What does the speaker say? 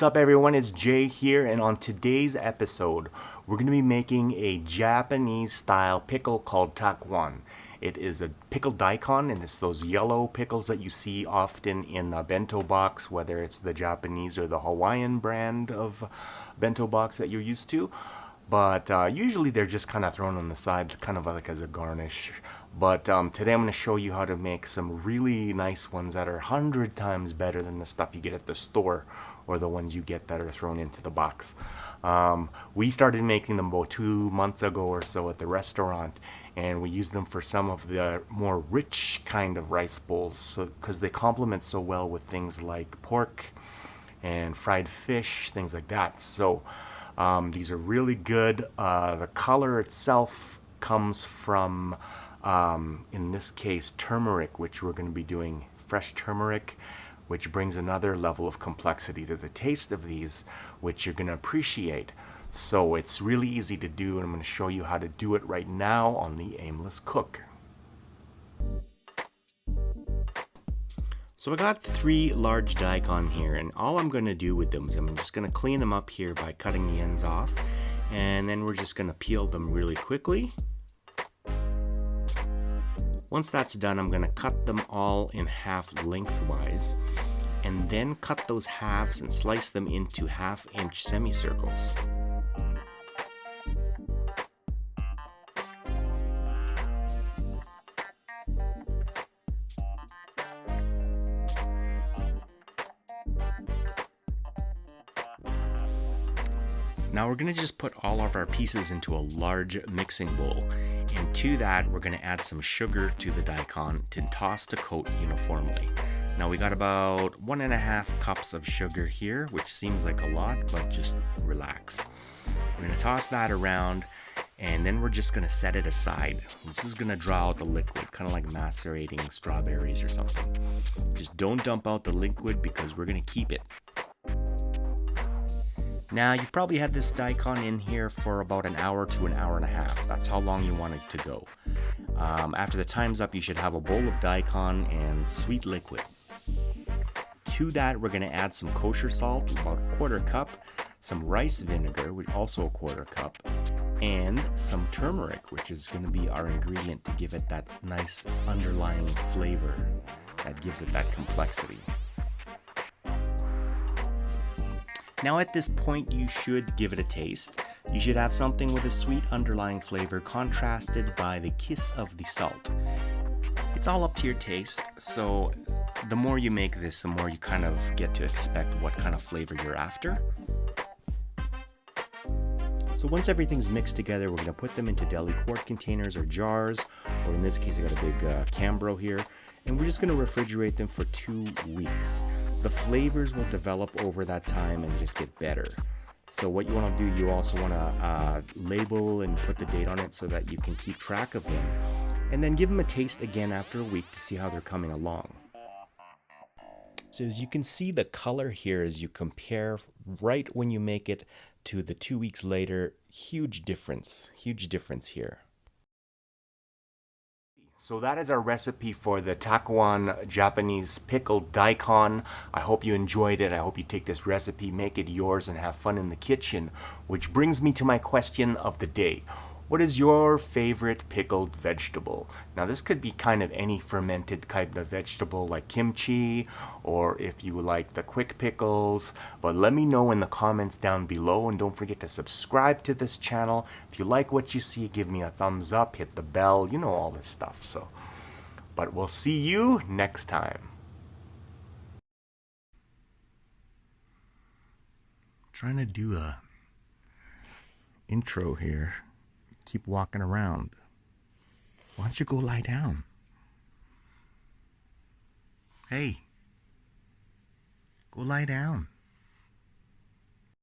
What's up everyone, it's Jay here, and on today's episode we're going to be making a Japanese style pickle called Takuan. It is a pickled daikon, and it's those yellow pickles that you see often in a bento box, whether it's the Japanese or the Hawaiian brand of bento box that you're used to. But usually they're just kind of thrown on the side, kind of like as a garnish. But today I'm going to show you how to make some really nice ones that are 100 times better than the stuff you get at the store or the ones you get that are thrown into the box. We started making them about 2 months ago or so at the restaurant, and we use them for some of the more rich kind of rice bowls, because they complement so well with things like pork and fried fish, things like that. So these are really good. The color itself comes from, in this case, turmeric, which we're going to be doing fresh turmeric, which brings another level of complexity to the taste of these, which you're going to appreciate. So it's really easy to do, and I'm going to show you how to do it right now on the Aimless Cook. So I got 3 large daikon here, and all I'm going to do with them is I'm just going to clean them up here by cutting the ends off, and then we're just going to peel them really quickly. Once that's done, I'm going to cut them all in half lengthwise, and then cut those halves and slice them into 1/2 inch semicircles. Now we're going to just put all of our pieces into a large mixing bowl, and to that we're going to add some sugar to the daikon to toss to coat uniformly. Now we got about 1.5 cups of sugar here, which seems like a lot, but just relax. We're going to toss that around, and then we're just going to set it aside. This is going to draw out the liquid, kind of like macerating strawberries or something. Just don't dump out the liquid because we're going to keep it. Now, you've probably had this daikon in here for about 1 hour to 1.5 hours. That's how long you want it to go. After the time's up, you should have a bowl of daikon and sweet liquid. To that, we're going to add some kosher salt, about 1/4 cup, some rice vinegar, which also 1/4 cup, and some turmeric, which is going to be our ingredient to give it that nice underlying flavor that gives it that complexity. Now at this point, you should give it a taste. You should have something with a sweet underlying flavor contrasted by the kiss of the salt. It's all up to your taste, so the more you make this, the more you kind of get to expect what kind of flavor you're after. So once everything's mixed together, we're going to put them into deli quart containers or jars, or in this case I got a big Cambro here, and we're just going to refrigerate them for 2 weeks. The flavors will develop over that time and just get better. So what you want to do, you also want to label and put the date on it so that you can keep track of them, and then give them a taste again after a week to see how they're coming along. So as you can see, the color here, as you compare right when you make it to the 2 weeks later, huge difference here. So that is our recipe for the Takuan Japanese pickled daikon. I hope you enjoyed it. I hope you take this recipe, make it yours, and have fun in the kitchen. Which brings me to my question of the day. What is your favorite pickled vegetable? Now this could be kind of any fermented type of vegetable like kimchi, or if you like the quick pickles, but let me know in the comments down below, and don't forget to subscribe to this channel. If you like what you see, give me a thumbs up, hit the bell, you know, all this stuff. So, but we'll see you next time. Trying to do a intro here. Keep walking around. Why don't you go lie down? Hey, go lie down.